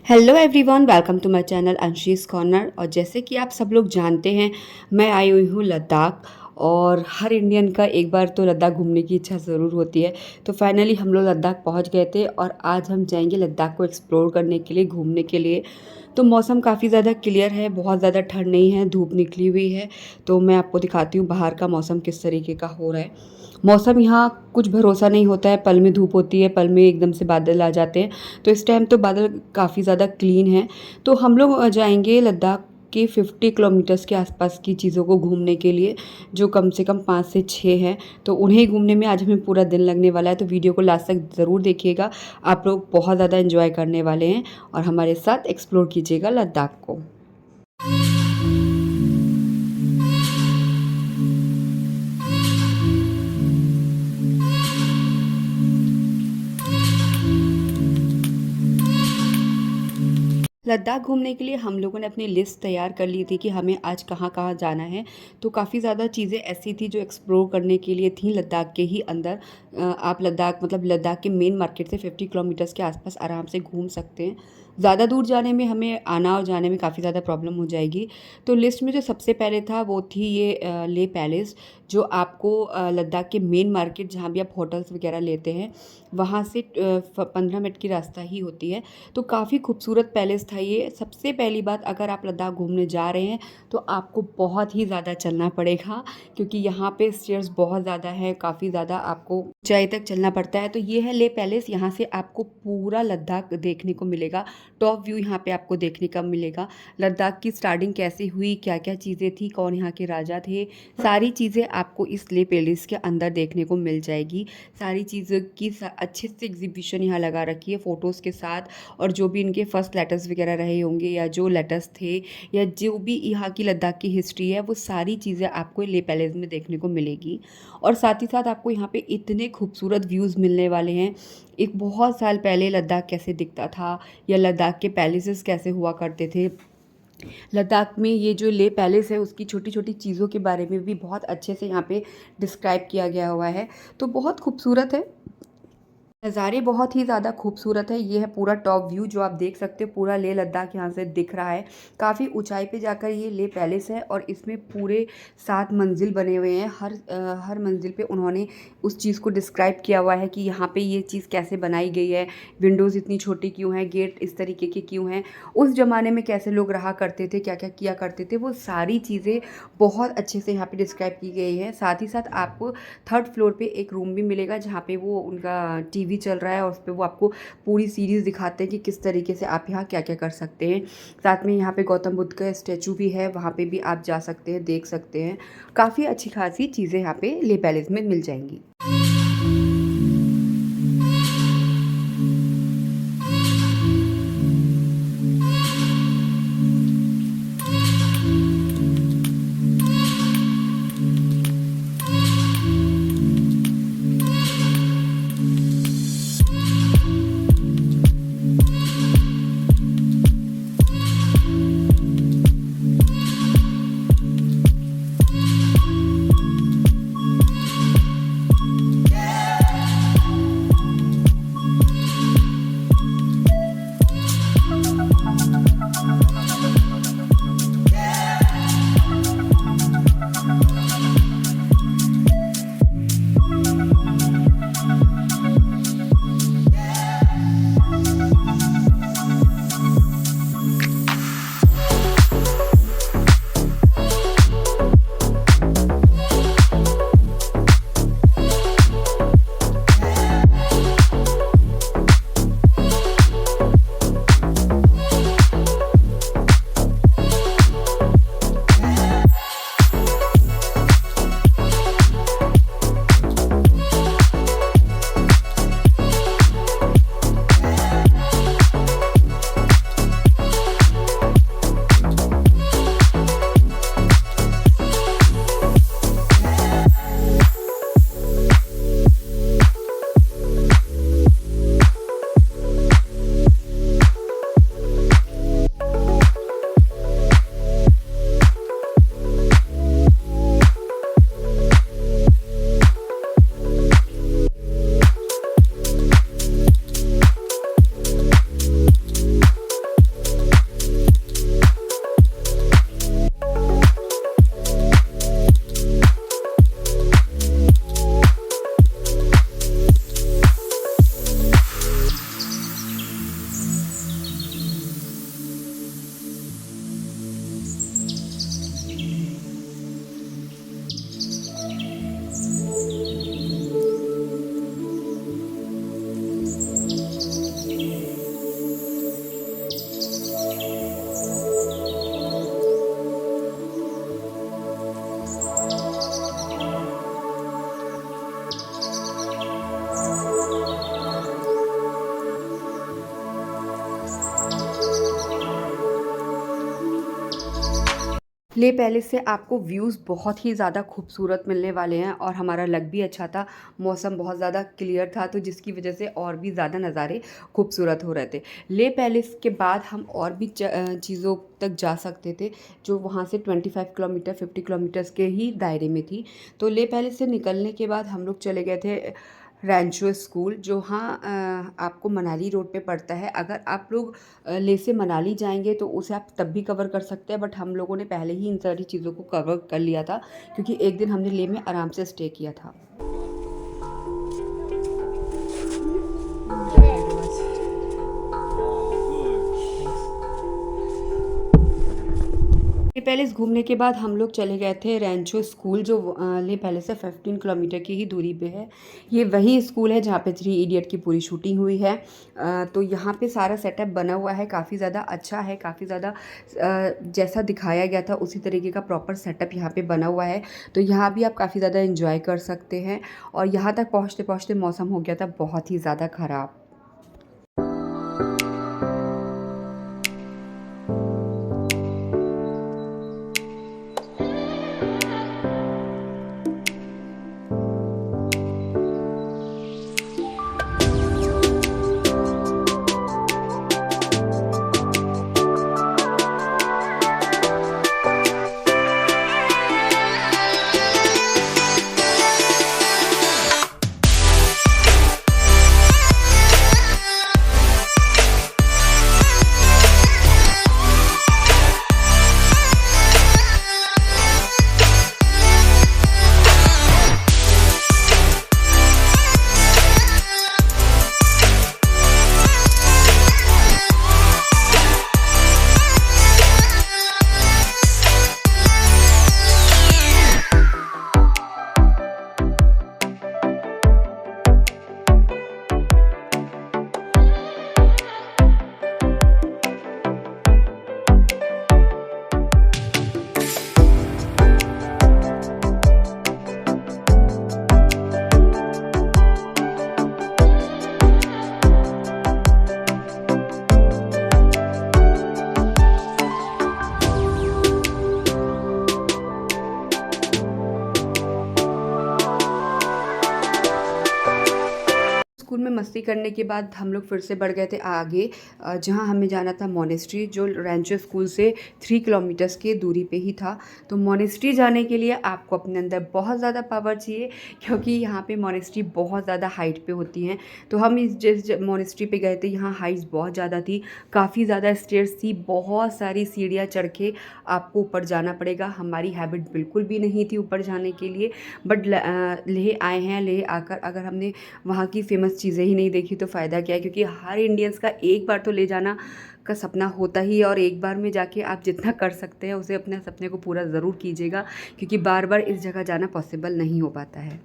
Hello everyone, welcome to my channel Anshi's corner. और जैसे कि आप सब लोग जानते हैं, मैं आई हुई हूँ लद्दाख। और हर इंडियन का एक बार तो लद्दाख घूमने की इच्छा ज़रूर होती है। तो फाइनली हम लोग लद्दाख पहुँच गए थे और आज हम जाएंगे लद्दाख को एक्सप्लोर करने के लिए, घूमने के लिए। तो मौसम काफ़ी ज़्यादा क्लियर है, बहुत ज़्यादा ठंड नहीं है, धूप निकली हुई है। तो मैं आपको दिखाती हूँ बाहर का मौसम किस तरीके का हो रहा है। मौसम यहाँ कुछ भरोसा नहीं होता है, पल में धूप होती है, पल में एकदम से बादल आ जाते हैं। तो इस टाइम तो बादल काफ़ी ज़्यादा क्लीन है। तो हम लोग जाएंगे लद्दाख के 50 किलोमीटर्स के आसपास की चीज़ों को घूमने के लिए, जो कम से कम 5 से 6 हैं। तो उन्हें घूमने में आज हमें पूरा दिन लगने वाला है। तो वीडियो को लास्ट तक ज़रूर देखिएगा, आप लोग बहुत ज़्यादा एंजॉय करने वाले हैं और हमारे साथ एक्सप्लोर कीजिएगा लद्दाख को। लद्दाख घूमने के लिए हम लोगों ने अपनी लिस्ट तैयार कर ली थी कि हमें आज कहाँ कहाँ जाना है। तो काफ़ी ज़्यादा चीज़ें ऐसी थी जो एक्सप्लोर करने के लिए थी लद्दाख के ही अंदर। आप लद्दाख मतलब लद्दाख के मेन मार्केट से 50 किलोमीटर्स के आसपास आराम से घूम सकते हैं। ज़्यादा दूर जाने में हमें आना और जाने में काफ़ी ज़्यादा प्रॉब्लम हो जाएगी। तो लिस्ट में जो सबसे पहले था वो थी ये ले पैलेस, जो आपको लद्दाख के मेन मार्केट जहाँ भी आप होटल्स वगैरह लेते हैं वहाँ से 15 मिनट की रास्ता ही होती है। तो काफ़ी खूबसूरत पैलेस था ये। सबसे पहली बात, अगर आप लद्दाख घूमने जा रहे हैं तो आपको बहुत ही ज़्यादा चलना पड़ेगा, क्योंकि यहाँ पे स्टेयर्स बहुत ज़्यादा है, काफ़ी ज़्यादा आपको ऊंचाई तक चलना पड़ता है। तो ये है ले पैलेस, यहाँ से आपको पूरा लद्दाख देखने को मिलेगा। टॉप व्यू यहाँ पे आपको देखने का मिलेगा। लद्दाख की स्टार्टिंग कैसे हुई, क्या क्या चीज़ें थी, कौन यहाँ के राजा थे, सारी चीज़ें आपको इस ले पैलेस के अंदर देखने को मिल जाएगी। सारी चीज़ों की अच्छे से एग्जीबिशन यहाँ लगा रखी है फ़ोटोज़ के साथ। और जो भी इनके फर्स्ट लेटर्स वगैरह रहे होंगे या जो लेटर्स थे या जो भी यहाँ की लद्दाख की हिस्ट्री है, वो सारी चीज़ें आपको ले पैलेस में देखने को मिलेगी। और साथ ही साथ आपको यहाँ पे इतने खूबसूरत व्यूज़ मिलने वाले हैं। एक बहुत साल पहले लद्दाख कैसे दिखता था या लद्दाख के पैलेसेस कैसे हुआ करते थे। लद्दाख में ये जो ले पैलेस है उसकी छोटी छोटी चीज़ों के बारे में भी बहुत अच्छे से यहाँ पे डिस्क्राइब किया गया हुआ है। तो बहुत खूबसूरत है, नज़ारे बहुत ही ज़्यादा खूबसूरत है। ये है पूरा टॉप व्यू जो आप देख सकते हो, पूरा लेह लद्दाख यहाँ से दिख रहा है। काफ़ी ऊंचाई पे जाकर ये लेह पैलेस है और इसमें पूरे 7 मंजिल बने हुए हैं। हर मंजिल पे उन्होंने उस चीज़ को डिस्क्राइब किया हुआ है कि यहाँ पे ये चीज़ कैसे बनाई गई है, विंडोज़ इतनी छोटी क्यों हैं, गेट इस तरीके के क्यों हैं, उस ज़माने में कैसे लोग रहा करते थे, क्या क्या किया करते थे, वो सारी चीज़ें बहुत अच्छे से यहाँ पर डिस्क्राइब की गई है। साथ ही साथ आपको 3rd फ्लोर पर एक रूम भी मिलेगा जहाँ पर वो उनका टीवी चल रहा है और उस पर वो आपको पूरी सीरीज़ दिखाते हैं कि किस तरीके से आप यहाँ क्या क्या कर सकते हैं। साथ में यहाँ पे गौतम बुद्ध का स्टैचू भी है, वहाँ पे भी आप जा सकते हैं, देख सकते हैं। काफ़ी अच्छी खासी चीज़ें यहाँ पे ले पैलेस में मिल जाएंगी। लेह पैलेस से आपको व्यूज़ बहुत ही ज़्यादा खूबसूरत मिलने वाले हैं और हमारा लक भी अच्छा था, मौसम बहुत ज़्यादा क्लियर था, तो जिसकी वजह से और भी ज़्यादा नज़ारे खूबसूरत हो रहे थे। लेह पैलेस के बाद हम और भी चीज़ों तक जा सकते थे, जो वहाँ से 25 किलोमीटर 50 किलोमीटर्स के ही दायरे में थी। तो लेह पैलेस से निकलने के बाद हम लोग चले गए थे रैंचो स्कूल, जो आपको मनाली रोड पे पड़ता है। अगर आप लोग लेह से मनाली जाएंगे तो उसे आप तब भी कवर कर सकते हैं, बट हम लोगों ने पहले ही इन सारी चीज़ों को कवर कर लिया था, क्योंकि एक दिन हमने लेह में आराम से स्टे किया था। लेह पैलेस घूमने के बाद हम लोग चले गए थे रैंचो स्कूल, जो लेह पैलेस से 15 किलोमीटर की ही दूरी पे है। ये वही स्कूल है जहाँ पे 3 इडियट की पूरी शूटिंग हुई है। तो यहाँ पे सारा सेटअप बना हुआ है, काफ़ी ज़्यादा अच्छा है, काफ़ी ज़्यादा जैसा दिखाया गया था उसी तरीके का प्रॉपर सेटअप यहाँ पे बना हुआ है। तो यहाँ भी आप काफ़ी ज़्यादा इंजॉय कर सकते हैं। और यहाँ तक पहुँचते पहुँचते मौसम हो गया था बहुत ही ज़्यादा ख़राब। स्कूल में मस्ती करने के बाद हम लोग फिर से बढ़ गए थे आगे, जहाँ हमें जाना था मोनेस्ट्री, जो रैंचो स्कूल से 3 किलोमीटर्स की दूरी पे ही था। तो मोनेस्ट्री जाने के लिए आपको अपने अंदर बहुत ज़्यादा पावर चाहिए, क्योंकि यहाँ पे मोनेस्ट्री बहुत ज़्यादा हाइट पे होती हैं। तो हम जिस मोनेस्ट्री पे गए थे, यहाँ हाइट्स बहुत ज़्यादा थी, काफ़ी ज़्यादा स्टेयर्स थी, बहुत सारी सीढ़ियाँ चढ़ के आपको ऊपर जाना पड़ेगा। हमारी हैबिट बिल्कुल भी नहीं थी ऊपर जाने के लिए, बट लेह आए हैं, लेह आकर अगर हमने वहाँ की फेमस चीज़ें ही नहीं देखी तो फ़ायदा क्या है, क्योंकि हर इंडियंस का एक बार तो ले जाना का सपना होता ही है, और एक बार में जाके आप जितना कर सकते हैं उसे अपने सपने को पूरा ज़रूर कीजिएगा, क्योंकि बार बार इस जगह जाना पॉसिबल नहीं हो पाता है।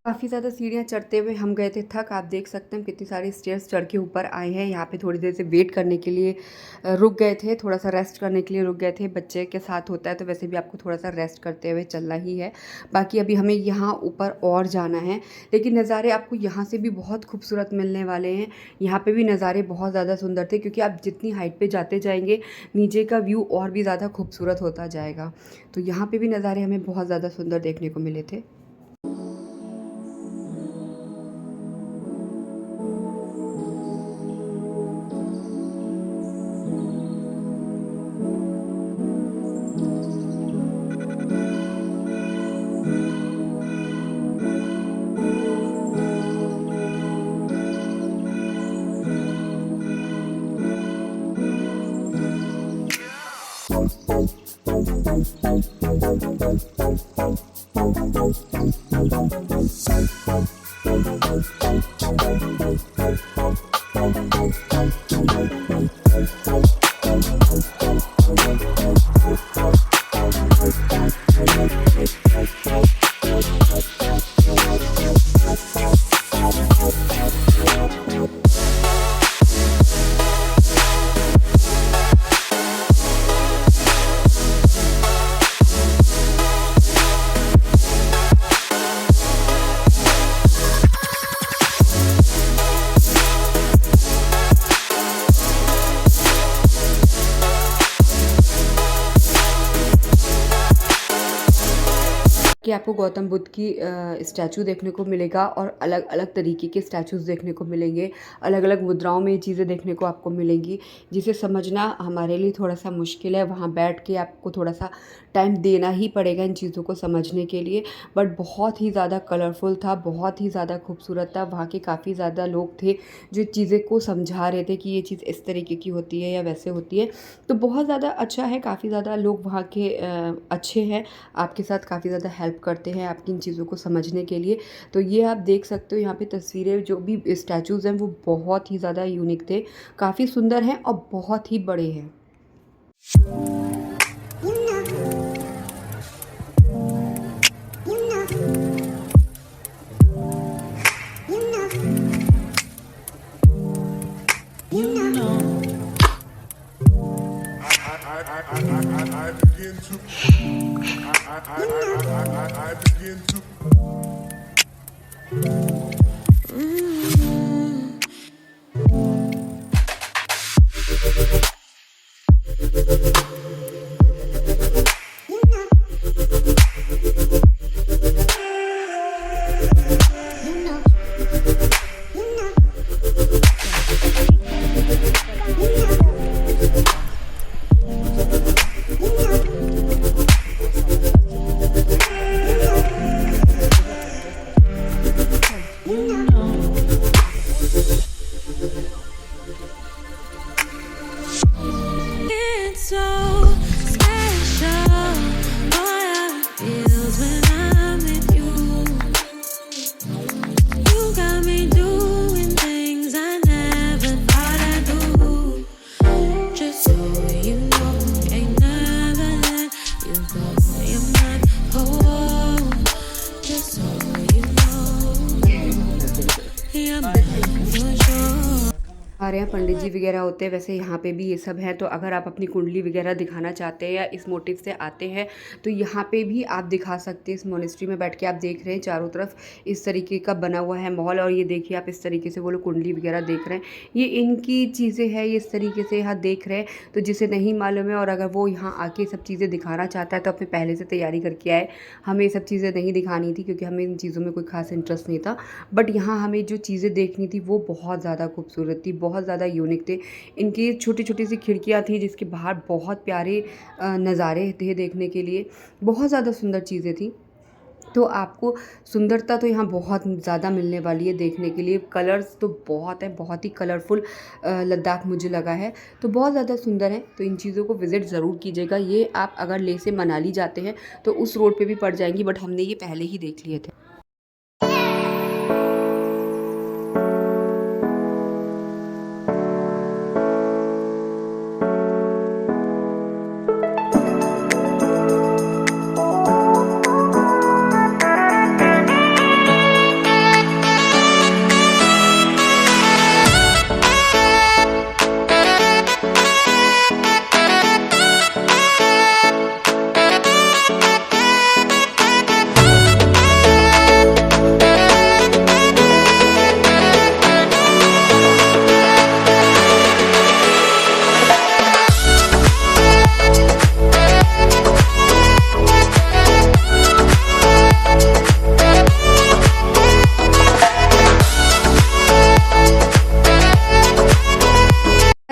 काफ़ी ज़्यादा सीढ़ियाँ चढ़ते हुए हम गए थे थक। आप देख सकते हैं कितनी सारी स्टेयर्स चढ़ के ऊपर आए हैं। यहाँ पे थोड़ी देर से वेट करने के लिए रुक गए थे, थोड़ा सा रेस्ट करने के लिए रुक गए थे। बच्चे के साथ होता है तो वैसे भी आपको थोड़ा सा रेस्ट करते हुए चलना ही है। बाकी अभी हमें यहाँ ऊपर और जाना है, लेकिन नज़ारे आपको यहाँ से भी बहुत खूबसूरत मिलने वाले हैं। यहाँ पर भी नज़ारे बहुत ज़्यादा सुंदर थे, क्योंकि आप जितनी हाइट पर जाते जाएंगे नीचे का व्यू और भी ज़्यादा खूबसूरत होता जाएगा। तो यहाँ पर भी नज़ारे हमें बहुत ज़्यादा सुंदर देखने को मिले थे। कि आपको गौतम बुद्ध की स्टैचू देखने को मिलेगा और अलग-अलग तरीके के स्टैचूज़ देखने को मिलेंगे। अलग-अलग मुद्राओं में ये चीज़ें देखने को आपको मिलेंगी, जिसे समझना हमारे लिए थोड़ा-सा मुश्किल है। वहाँ बैठ के आपको थोड़ा-सा टाइम देना ही पड़ेगा इन चीज़ों को समझने के लिए। बट बहुत ही ज़्यादा कलरफुल था, बहुत ही ज़्यादा खूबसूरत था। वहाँ के काफ़ी ज़्यादा लोग थे जो चीज़ें को समझा रहे थे कि ये चीज़ इस तरीके की होती है या वैसे होती है। तो बहुत ज़्यादा अच्छा है, काफ़ी ज़्यादा लोग वहाँ के अच्छे हैं, आपके साथ काफ़ी ज़्यादा हेल्प करते हैं आपकी इन चीज़ों को समझने के लिए। तो ये आप देख सकते हो यहाँ पे तस्वीरें, जो भी स्टैचूज़ हैं वो बहुत ही ज़्यादा यूनिक थे, काफ़ी सुंदर हैं और बहुत ही बड़े हैं। I begin to It's so special. Boy, how it feels when I'm with you. You got me doing things I never thought I'd do. Just so you know, ain't never let you go. You're mine, oh. Just so you know, you're mine for sure. हमारे यहाँ पंडित जी वगैरह होते हैं, वैसे यहाँ पे भी ये सब है। तो अगर आप अपनी कुंडली वगैरह दिखाना चाहते हैं या इस मोटिव से आते हैं तो यहाँ पे भी आप दिखा सकते हैं। इस मोनेस्ट्री में बैठ के आप देख रहे हैं चारों तरफ इस तरीके का बना हुआ है माहौल, और ये देखिए आप इस तरीके से वो लोग कुंडली वगैरह देख रहे हैं। ये इनकी चीज़ें हैं, ये इस तरीके से यहाँ देख रहे हैं। तो जिसे नहीं मालूम है और अगर वो यहाँ आके सब चीज़ें दिखाना चाहता है तो अपने पहले से तैयारी करके आए। हमें ये सब चीज़ें नहीं दिखानी थी क्योंकि हमें इन चीज़ों में कोई ख़ास इंटरेस्ट नहीं था। बट यहाँ हमें जो चीज़ें देखनी थी वो बहुत ज़्यादा खूबसूरत थी, बहुत ज़्यादा यूनिक थे। इनकी छोटी-छोटी सी खिड़कियाँ थी जिसके बाहर बहुत प्यारे नज़ारे थे देखने के लिए। बहुत ज़्यादा सुंदर चीज़ें थी। तो आपको सुंदरता तो यहाँ बहुत ज़्यादा मिलने वाली है देखने के लिए। कलर्स तो बहुत हैं, बहुत ही कलरफुल लद्दाख मुझे लगा है। तो बहुत ज़्यादा सुंदर है, तो इन चीज़ों को विज़िट ज़रूर कीजिएगा। ये आप अगर लेह से मनाली जाते हैं तो उस रोड पे भी पड़ जाएंगी, बट हमने ये पहले ही देख लिए थे।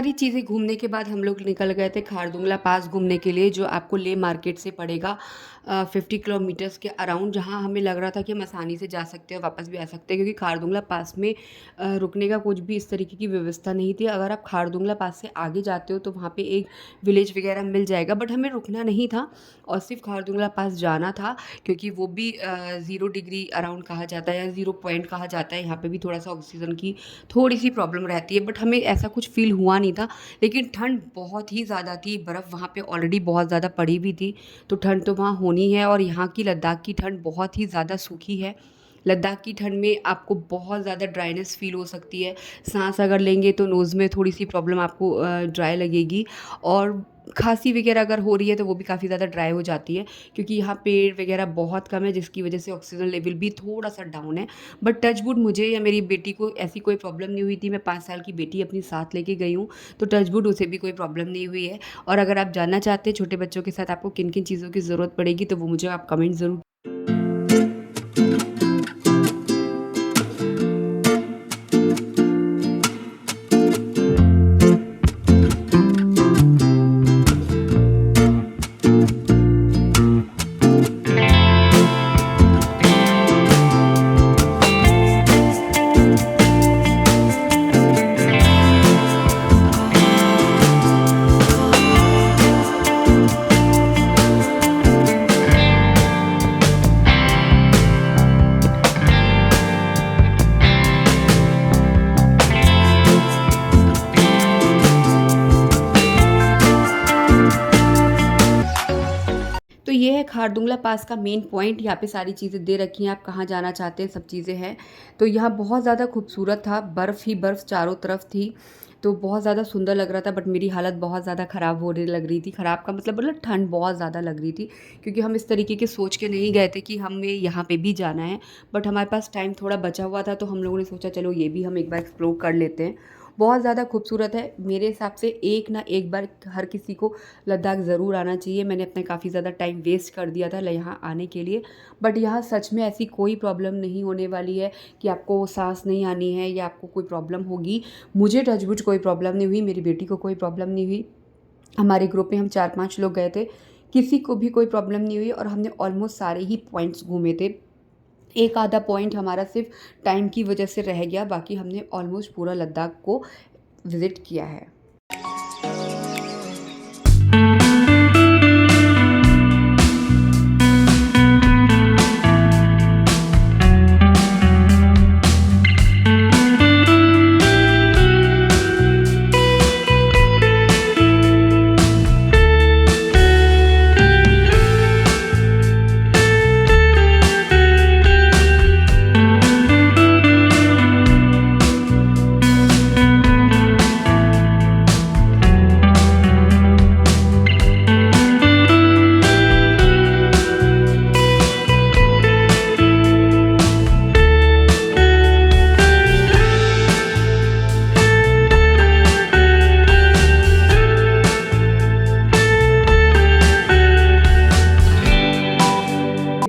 सारी चीज़ें घूमने के बाद हम लोग निकल गए थे खारदुंगला पास घूमने के लिए, जो आपको लेह मार्केट से पड़ेगा 50 किलोमीटर्स के अराउंड, जहाँ हमें लग रहा था कि हम आसानी से जा सकते हैं, वापस भी आ सकते हैं, क्योंकि खारदुंगला पास में रुकने का कुछ भी इस तरीके की व्यवस्था नहीं थी। अगर आप खारदुंगला पास से आगे जाते हो तो वहाँ पे एक विलेज वगैरह मिल जाएगा, बट हमें रुकना नहीं था और सिर्फ खारदुंगला पास जाना था, क्योंकि वो भी 0 डिग्री अराउंड कहा जाता है या 0 पॉइंट कहा जाता है। यहाँ पे भी थोड़ा सा ऑक्सीजन की थोड़ी सी प्रॉब्लम रहती है, बट हमें ऐसा कुछ फील हुआ नहीं था। लेकिन ठंड बहुत ही ज़्यादा थी, बर्फ़ वहाँ पे ऑलरेडी बहुत ज़्यादा पड़ी भी थी, तो ठंड तो वहाँ होनी है। और यहाँ की लद्दाख की ठंड बहुत ही ज़्यादा सूखी है। लद्दाख की ठंड में आपको बहुत ज़्यादा ड्राइनेस फ़ील हो सकती है। साँस अगर लेंगे तो नोज़ में थोड़ी-सी प्रॉब्लम आपको ड्राई लगेगी, और खाँसी वगैरह अगर हो रही है तो वो भी काफ़ी ज़्यादा ड्राई हो जाती है, क्योंकि यहाँ पेड़ वगैरह बहुत कम है, जिसकी वजह से ऑक्सीजन लेवल भी थोड़ा-सा डाउन है। बट टच वुड मुझे या मेरी बेटी को ऐसी कोई प्रॉब्लम नहीं हुई थी। मैं 5 साल की बेटी अपनी साथ लेके गई हूँ, तो टच वुड उसे भी कोई प्रॉब्लम नहीं हुई है। और अगर आप जानना चाहते हैं छोटे बच्चों के साथ आपको किन-किन चीज़ों की ज़रूरत पड़ेगी, तो वो मुझे आप कमेंट ज़रूर। तो ये है खारदुंगला पास का मेन पॉइंट। यहाँ पे सारी चीज़ें दे रखी हैं, आप कहाँ जाना चाहते हैं, सब चीज़ें हैं। तो यहाँ बहुत ज़्यादा खूबसूरत था, बर्फ़ ही बर्फ़ चारों तरफ थी, तो बहुत ज़्यादा सुंदर लग रहा था। बट मेरी हालत बहुत ज़्यादा ख़राब होने लग रही थी। ख़राब का मतलब ठंड बहुत ज़्यादा लग रही थी, क्योंकि हम इस तरीके के सोच के नहीं गए थे कि हमें यहाँ पे भी जाना है। बट हमारे पास टाइम थोड़ा बचा हुआ था, तो हम लोगों ने सोचा चलो ये भी हम एक बार एक्सप्लोर कर लेते हैं। बहुत ज़्यादा खूबसूरत है। मेरे हिसाब से एक ना एक बार हर किसी को लद्दाख ज़रूर आना चाहिए। मैंने अपना काफ़ी ज़्यादा टाइम वेस्ट कर दिया था यहाँ आने के लिए, बट यहाँ सच में ऐसी कोई प्रॉब्लम नहीं होने वाली है कि आपको सांस नहीं आनी है या आपको कोई प्रॉब्लम होगी। मुझे टचवुड कोई प्रॉब्लम नहीं हुई, मेरी बेटी को कोई प्रॉब्लम नहीं हुई। हमारे ग्रुप में हम 4-5 लोग गए थे, किसी को भी कोई प्रॉब्लम नहीं हुई, और हमने ऑलमोस्ट सारे ही पॉइंट्स घूमे थे। एक आधा पॉइंट हमारा सिर्फ टाइम की वजह से रह गया, बाकी हमने ऑलमोस्ट पूरा लद्दाख को विज़िट किया है।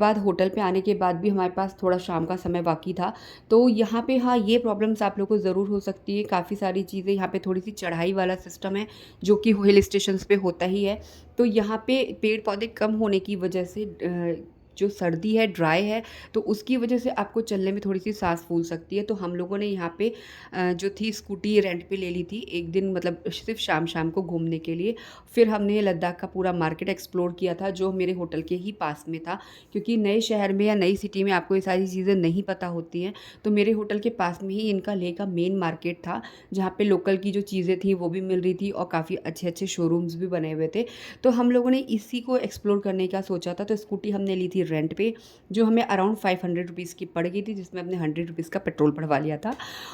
बाद होटल पे आने के बाद भी हमारे पास थोड़ा शाम का समय बाकी था, तो यहाँ पे हाँ, ये प्रॉब्लम्स आप लोगों को ज़रूर हो सकती है। काफ़ी सारी चीज़ें यहाँ पे, थोड़ी-सी चढ़ाई वाला सिस्टम है, जो कि हिल स्टेशंस पे होता ही है। तो यहाँ पे पेड़-पौधे कम होने की वजह से जो सर्दी है, ड्राई है, तो उसकी वजह से आपको चलने में थोड़ी-सी साँस फूल सकती है। तो हम लोगों ने यहाँ पे जो थी स्कूटी रेंट पे ले ली थी, एक दिन मतलब सिर्फ़ शाम-शाम को घूमने के लिए। फिर हमने लद्दाख का पूरा मार्केट एक्सप्लोर किया था, जो मेरे होटल के ही पास में था, क्योंकि नए शहर में या नई सिटी में आपको ये सारी चीज़ें नहीं पता होती हैं। तो मेरे होटल के पास में ही इनका लेह का मेन मार्केट था, जहाँ पे लोकल की जो चीज़ें थी वो भी मिल रही थी, और काफ़ी अच्छे-अच्छे शोरूम्स भी बने हुए थे। तो हम लोगों ने इसी को एक्सप्लोर करने का सोचा था, तो स्कूटी हमने ली थी रेंट पे, जो हमें अराउंड 500 रुपीज़ की पड़ गई थी, जिसमें हमने 100 रुपीज़ का पेट्रोल भरवा लिया था।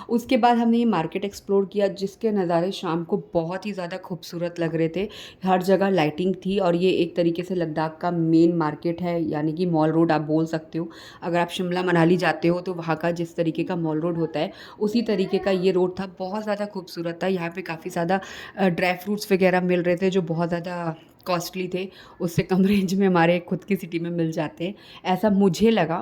उसके बाद हमने ये मार्केट एक्सप्लोर किया, जिसके नज़ारे शाम को बहुत ही ज़्यादा खूबसूरत लग रहे थे। हर जगह लाइटिंग थी, और ये एक तरीके से लद्दाख का मेन मार्केट है, यानी कि मॉल रोड आप बोल सकते हो। अगर आप शिमला मनाली जाते हो तो वहाँ का जिस तरीके का मॉल रोड होता है, उसी तरीके का ये रोड था। बहुत ज़्यादा खूबसूरत था। यहाँ पे काफ़ी ज़्यादा ड्राई फ्रूट्स वगैरह मिल रहे थे, जो बहुत ज़्यादा कॉस्टली थे, उससे कम रेंज में हमारे खुद की सिटी में मिल जाते हैं, ऐसा मुझे लगा।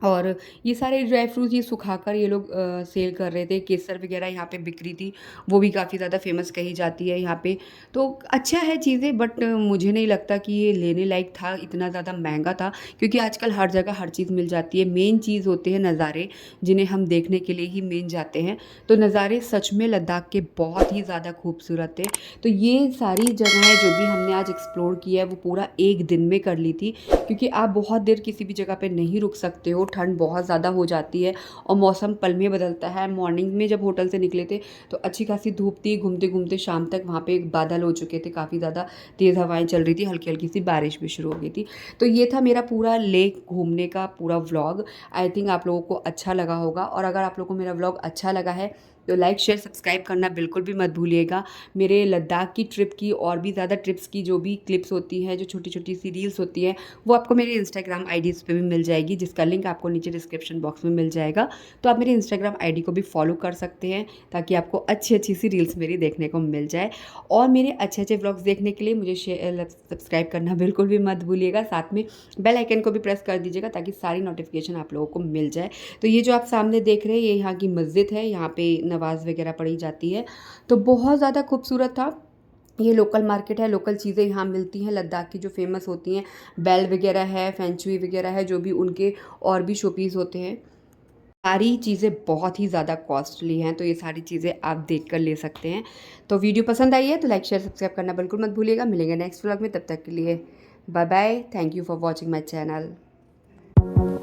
और ये सारे ड्राई फ्रूट्स ये सुखाकर ये लोग सेल कर रहे थे। केसर वग़ैरह यहाँ पे बिक रही थी, वो भी काफ़ी ज़्यादा फ़ेमस कही जाती है यहाँ पे। तो अच्छा है चीज़ें, बट मुझे नहीं लगता कि ये लेने लायक था, इतना ज़्यादा महँगा था, क्योंकि आजकल हर जगह हर चीज़ मिल जाती है। मेन चीज़ होते हैं नज़ारे, जिन्हें हम देखने के लिए ही मेन जाते हैं। तो नज़ारे सच में लद्दाख के बहुत ही ज़्यादा खूबसूरत थे। तो ये सारी जगहें जो भी हमने आज एक्सप्लोर किया है, वो पूरा 1 दिन में कर ली थी, क्योंकि आप बहुत देर किसी भी जगह पे नहीं रुक सकते हो, ठंड बहुत ज़्यादा हो जाती है और मौसम पल में बदलता है। मॉर्निंग में जब होटल से निकले थे तो अच्छी खासी धूप थी, घूमते-घूमते शाम तक वहाँ पे बादल हो चुके थे, काफ़ी ज़्यादा तेज़ हवाएँ चल रही थी, हल्की-हल्की सी बारिश भी शुरू हो गई थी। तो ये था मेरा पूरा लेक घूमने का पूरा व्लॉग। आई थिंक आप लोगों को अच्छा लगा होगा, और अगर आप लोगों को मेरा व्लॉग अच्छा लगा है तो लाइक, शेयर, सब्सक्राइब करना बिल्कुल भी मत भूलिएगा। मेरे लद्दाख की ट्रिप की और भी ज़्यादा ट्रिप्स की जो भी क्लिप्स होती हैं, जो छोटी-छोटी सी रील्स होती हैं, वो आपको मेरे इंस्टाग्राम आईडीज़ पे भी मिल जाएगी, जिसका लिंक आपको नीचे डिस्क्रिप्शन बॉक्स में मिल जाएगा। तो आप मेरे इंस्टाग्राम आईडी को भी फॉलो कर सकते हैं, ताकि आपको अच्छी-अच्छी सी रील्स मेरी देखने को मिल जाए। और मेरे अच्छे-अच्छे व्लॉग्स देखने के लिए मुझे सब्सक्राइब करना बिल्कुल भी मत भूलिएगा। साथ में बेल आइकन को भी प्रेस कर दीजिएगा, ताकि सारी नोटिफ़िकेशन आप लोगों को मिल जाए। तो ये जो आप सामने देख रहे हैं, ये यहाँ की मस्जिद है, यहाँ पे नमाज़ वगैरह पढ़ी जाती है। तो बहुत ज़्यादा खूबसूरत था। ये लोकल मार्केट है, लोकल चीज़ें यहाँ मिलती हैं लद्दाख की जो फ़ेमस होती हैं। बेल वगैरह है, फेंचुई वगैरह है, जो भी उनके और भी शोपीस होते हैं। सारी चीज़ें बहुत ही ज़्यादा कॉस्टली हैं, तो ये सारी चीज़ें आप देख कर ले सकते हैं। तो वीडियो पसंद आई है तो लाइक, शेयर, सब्सक्राइब करना बिल्कुल मत भूलिएगा। मिलेंगे नेक्स्ट व्लॉग में, तब तक के लिए bye bye. Thank you for watching my channel.